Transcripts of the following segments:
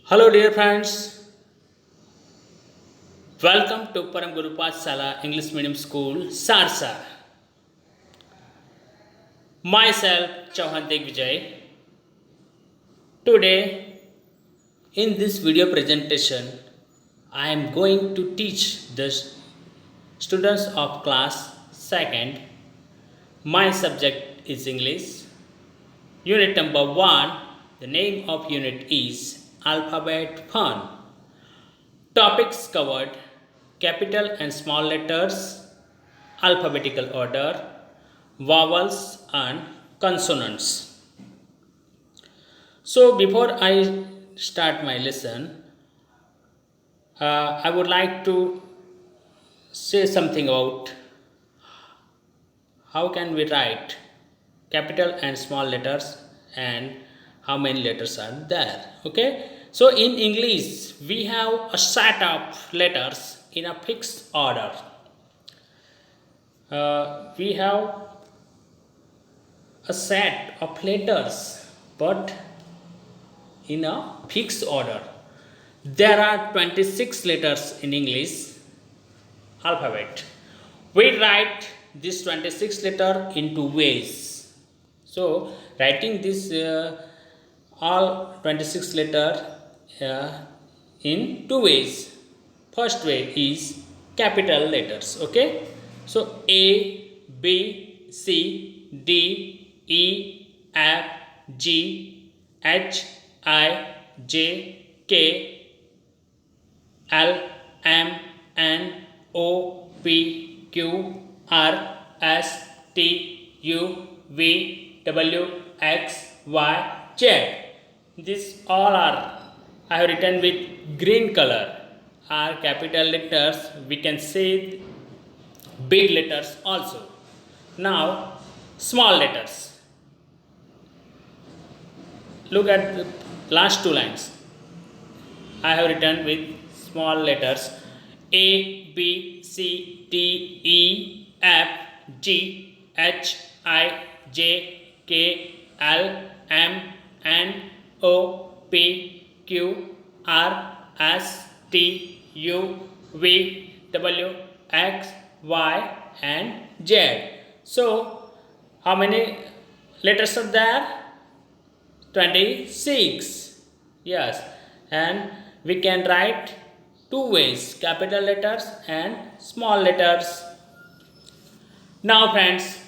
Hello, dear friends. Welcome to Param Guru Sala English Medium School, Sarsa. Myself, Chauhan Vijay. Today, in this video presentation, I am going to teach the students of class 2nd. My subject is English. Unit number 1. The name of unit is Alphabet Fun. Topics covered: capital and small letters, alphabetical order, vowels and consonants. So before I start my lesson, I would like to say something about how can we write capital and small letters and how many letters are there. Okay, so in English we have a set of letters in a fixed order. We have a set of letters but in a fixed order. There are 26 letters in English alphabet. We write this 26 letter in two ways. So writing this all 26 letter in two ways. First way is capital letters. Okay, so A, B, C, D, E, F, G, H, I, J, K, L, M, N, O, P, Q, R, S, T, U, V, W, X, Y, Z. These all are I have written with green color are capital letters. We can say big letters also. Now small letters. Look at the last two lines. I have written with small letters A, B, C, D, E, F, G, H, I, J, K, L, M, N, O, P, Q, R, S, T, U, V, W, X, Y, and Z. So, how many letters are there? 26. Yes, and we can write two ways: capital letters and small letters. Now, friends,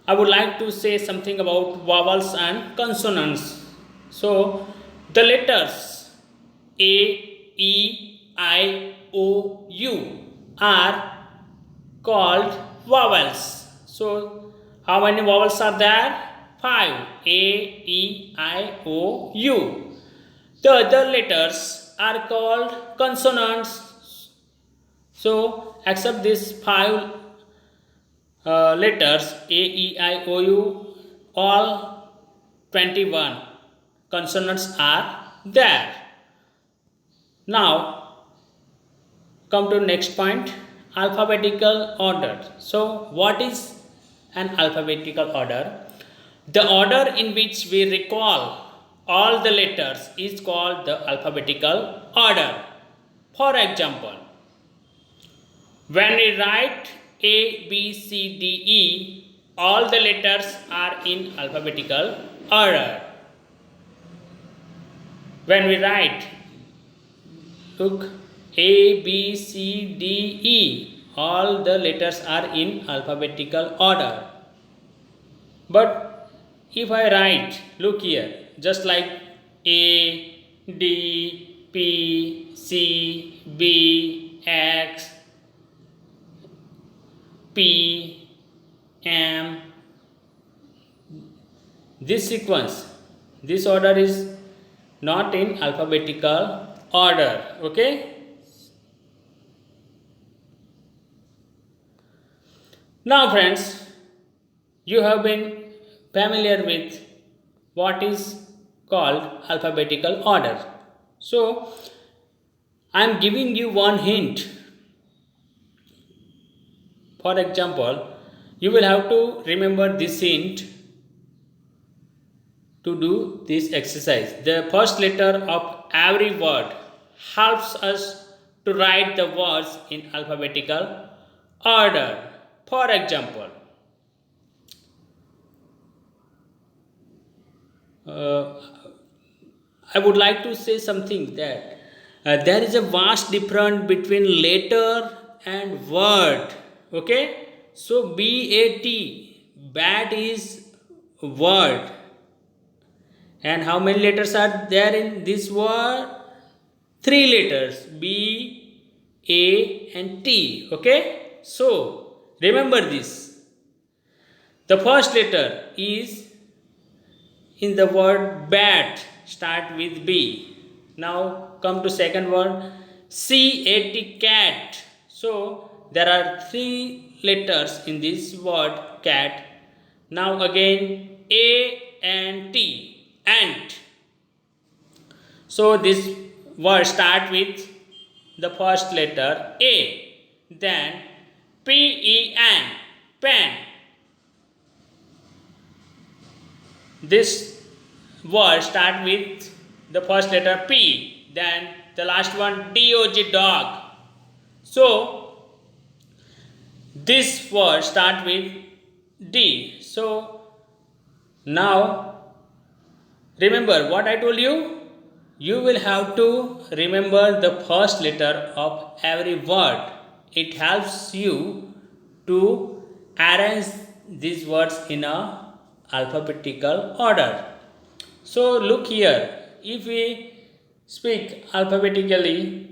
I would like to say something about vowels and consonants. So, the letters A, E, I, O, U are called vowels. So, how many vowels are there? 5. A, E, I, O, U. The other letters are called consonants. So, except these 5 letters A, E, I, O, U, all 21 consonants are there. Now, come to next point, alphabetical order. So, what is an alphabetical order? The order in which we recall all the letters is called the alphabetical order. For example, when we write A, B, C, D, E, all the letters are in alphabetical order. When we write, look, A, B, C, D, E, all the letters are in alphabetical order. But if I write, look here, just like A, D, P, C, B, X, P, M, this sequence, this order is not in alphabetical order. Okay. Now, friends, you have been familiar with what is called alphabetical order. So, I am giving you one hint. For example, you will have to remember this hint. to do this exercise. The first letter of every word helps us to write the words in alphabetical order. For example, uh, I would like to say something that there is a vast difference between letter and word. Okay, so bat is word, and how many letters are there in this word? Three letters, B, A, and T. Okay, so remember this. The first letter is in the word bat, start with B. Now come to second word, C-A-T, cat. So there are three letters in this word cat. Now again A and T, ant. So this word start with the first letter A. Then P-E-N, pen. This word start with the first letter P. Then the last one D-O-G, dog. So this word start with D. So now remember what I told you. You will have to remember the first letter of every word. It helps you to arrange these words in a alphabetical order. So look here, if we speak alphabetically,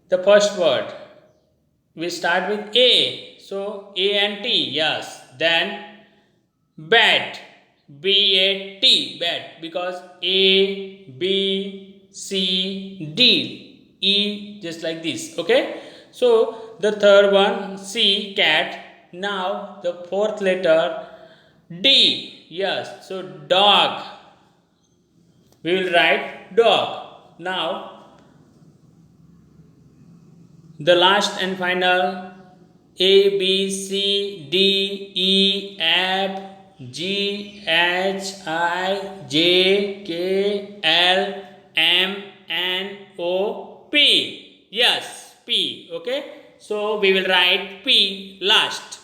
the first word we start with A. So A and T, yes. Then bat, B-A-T, bat, because A, B, C, D, E, just like this. Okay. So the third one C, cat. Now the fourth letter D, yes. So dog, we will write dog. Now the last and final A, B, C, D, E, F, G, H, I, J, K, L, M, N, O, P. Yes, P. Okay. So we will write P last.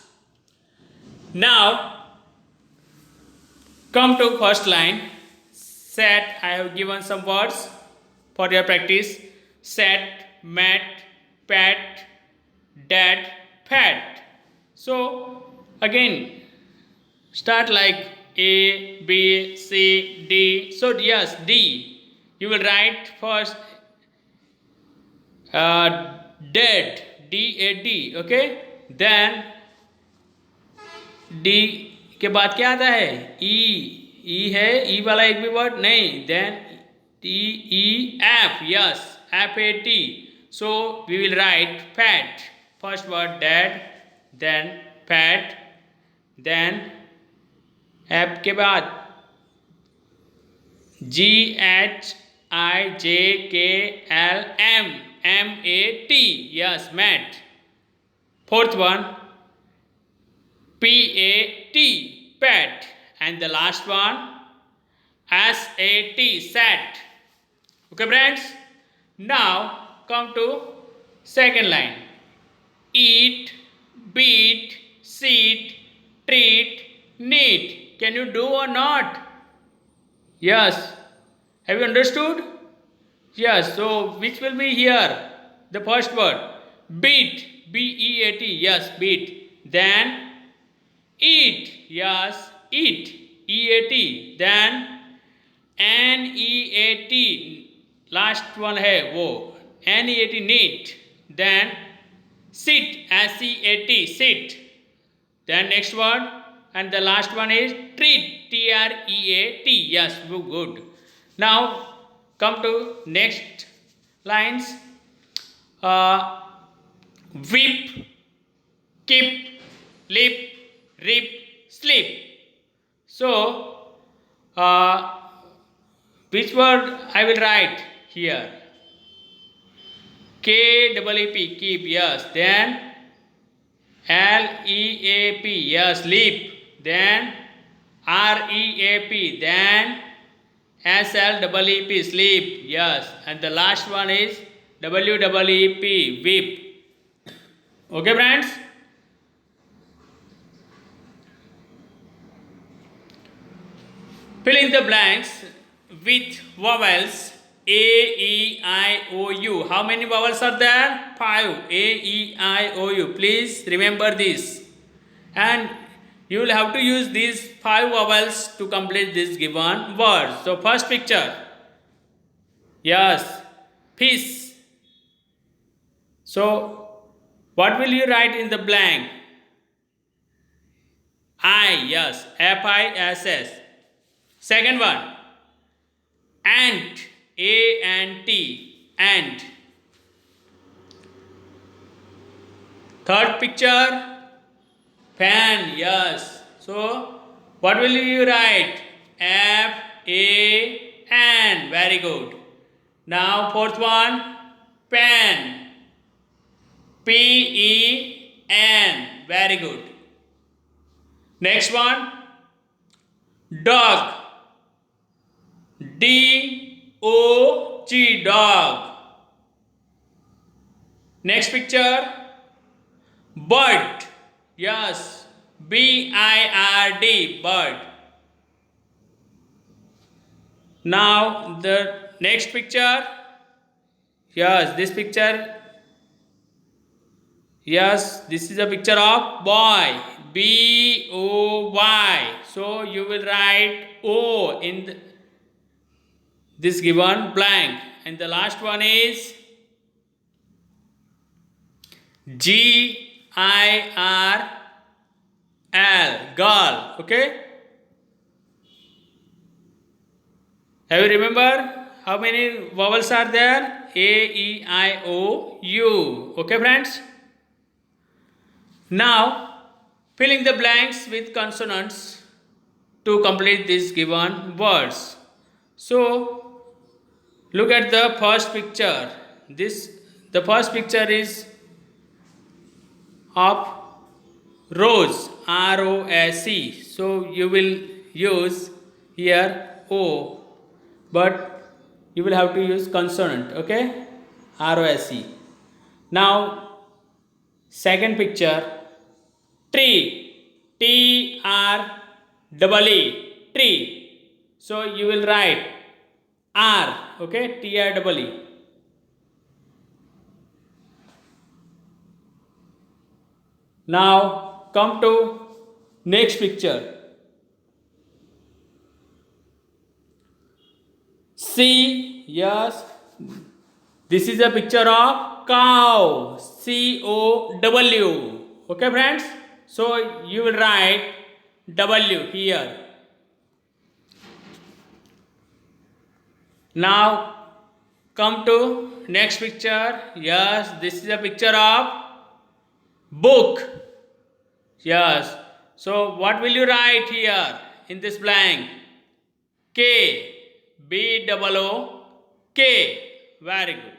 Now come to first line. Set. I have given some words for your practice. Set, mat, pat, dad, fat. So again start like A, B, C, D. So yes, D. You will write first dead, D-A-D. Okay. Then D के बाद क्या आता है? E है, E वाला एक भी word नहीं. Then T-E-F, yes, F-A-T. So we will write fat. First word dad, then fat, then F के बाद G-H-I-J-K-L-M, M-A-T, yes, mat. Fourth one P-A-T, pet. And the last one S-A-T, sat. Okay friends. Now come to second line. Eat, beat, sit, treat, neat. Can you do or not? Yes. Have you understood? Yes. So which will be here? The first word. Beat. B-E-A-T. Yes, beat. Then eat. Yes, eat. E-A-T. Then N-E-A-T. Last one है वो. N-E-A-T, neat. Then sit, S-E-A-T, sit. Then next word, and the last one is treat, T-R-E-A-T. Yes, good. Now come to next lines. Whip, keep, lip, rip, sleep. So which word I will write here? K-E-E-P, keep, yes. Then L-E-A-P, yes, leap. Then R-E-A-P, then SLEEP, sleep. Yes. And the last one is WEEP, weep. Okay, friends? Fill in the blanks with vowels A, E, I, O, U. How many vowels are there? 5. A, E, I, O, U. Please remember this. And you will have to use these 5 vowels to complete this given word. So, first picture. Yes, peace. So, what will you write in the blank? I, yes, FISS. Second one, ant, ANT, ant. Third picture, fan, yes. So, what will you write? FAN, very good. Now, fourth one, pen, PEN, very good. Next one, dog, DOG, dog. Next picture, bird, yes, BIRD, bird. Now the next picture, yes, this picture, yes, this is a picture of boy, BOY. So you will write O in this given blank. And the last one is GIRL, girl. Okay. Have you remember how many vowels are there? A, E, I, O, U. Okay, friends. Now, filling the blanks with consonants to complete these given words. So, look at the first picture. The first picture is of rose, ROSE. So, you will use here O, but you will have to use consonant, okay? ROSE. Now, second picture, tree, TREE, tree. So you will write R, okay, TREE. Now come to next picture. C, yes, this is a picture of cow, COW. Okay, friends? So you will write W here. Now come to next picture. Yes, this is a picture of book. Yes. So what will you write here in this blank? K, BOOK. Very good.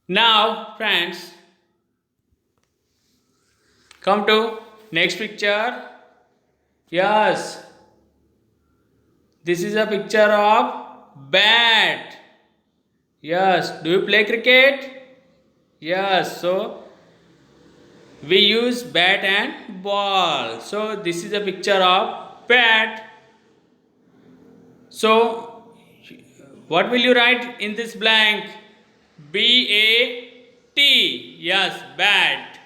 Now, friends, come to next picture. Yes, this is a picture of bat. Yes, do you play cricket? Yes, so we use bat and ball. So this is a picture of bat. So what will you write in this blank? BAT. Yes, bat.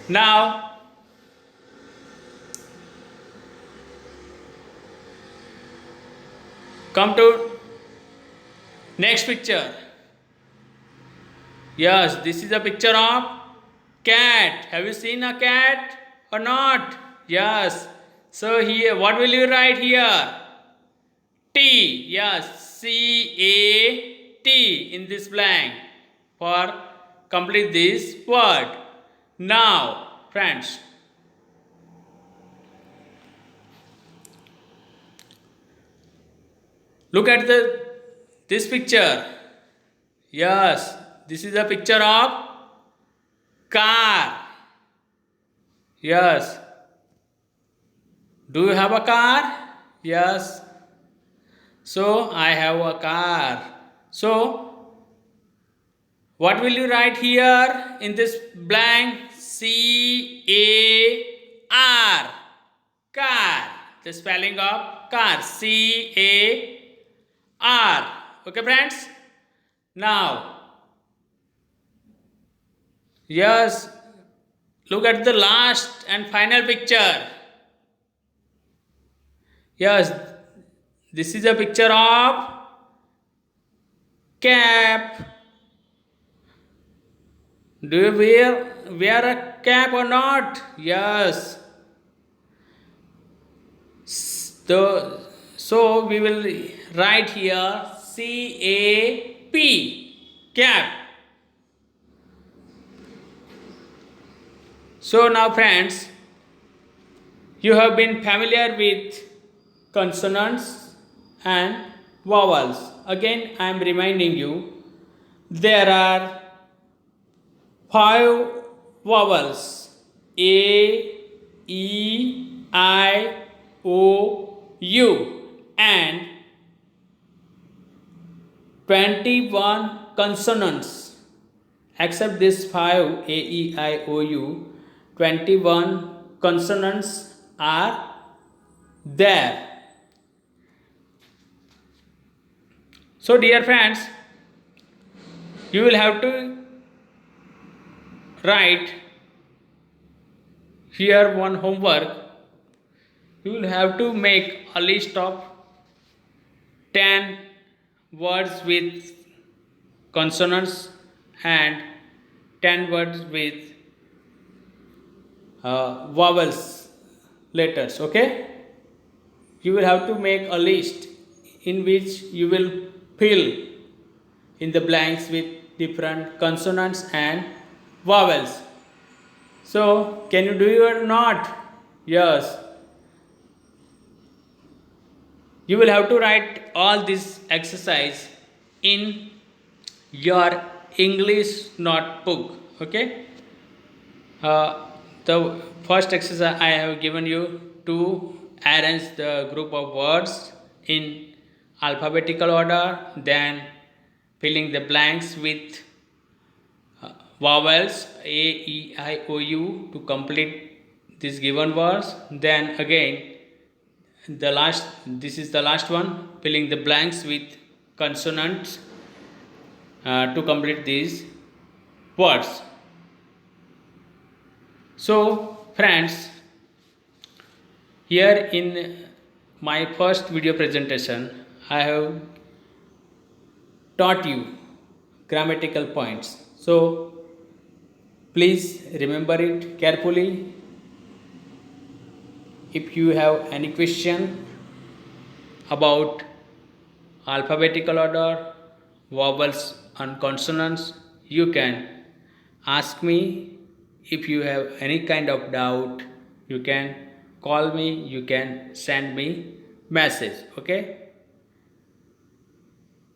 Now come to next picture. Yes, this is a picture of cat. Have you seen a cat or not? Yes. So here, what will you write here? T. Yes, CAT in this blank for complete this word. Now, friends, look at this picture. Yes, this is a picture of car. Yes, Do you have a car? Yes. So I have a car. So what will you write here in this blank? C-A-R. Car. The spelling of car. C-A-R. Okay, friends? Now, yes, look at the last and final picture. Yes, this is a picture of cap. Do you wear a cap or not? Yes. So we will write here C-A-P, cap. So now friends, you have been familiar with consonants and vowels. Again, I am reminding you, there are 5 vowels: A, E, I, O, U, and 21 consonants. Except this 5, A, E, I, O, U, 21 consonants are there. So, dear friends, you will have to write here one homework. You will have to make a list of 10 words with consonants and 10 words with vowels letters. Okay, you will have to make a list in which you will fill in the blanks with different consonants and vowels. So can you do it or not? Yes, you will have to write all this exercise in your English notebook. Okay, the first exercise I have given you to arrange the group of words in alphabetical order, then filling the blanks with vowels A, E, I, O, U to complete these given words. Then again, this is the last one, filling the blanks with consonants to complete these words. So friends, here in my first video presentation, I have taught you grammatical points. So please remember it carefully. If you have any question about alphabetical order, vowels and consonants, you can ask me. If you have any kind of doubt, you can call me, you can send me message. Okay,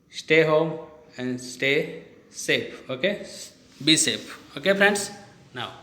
stay home and stay safe. Okay, be safe. Okay friends, now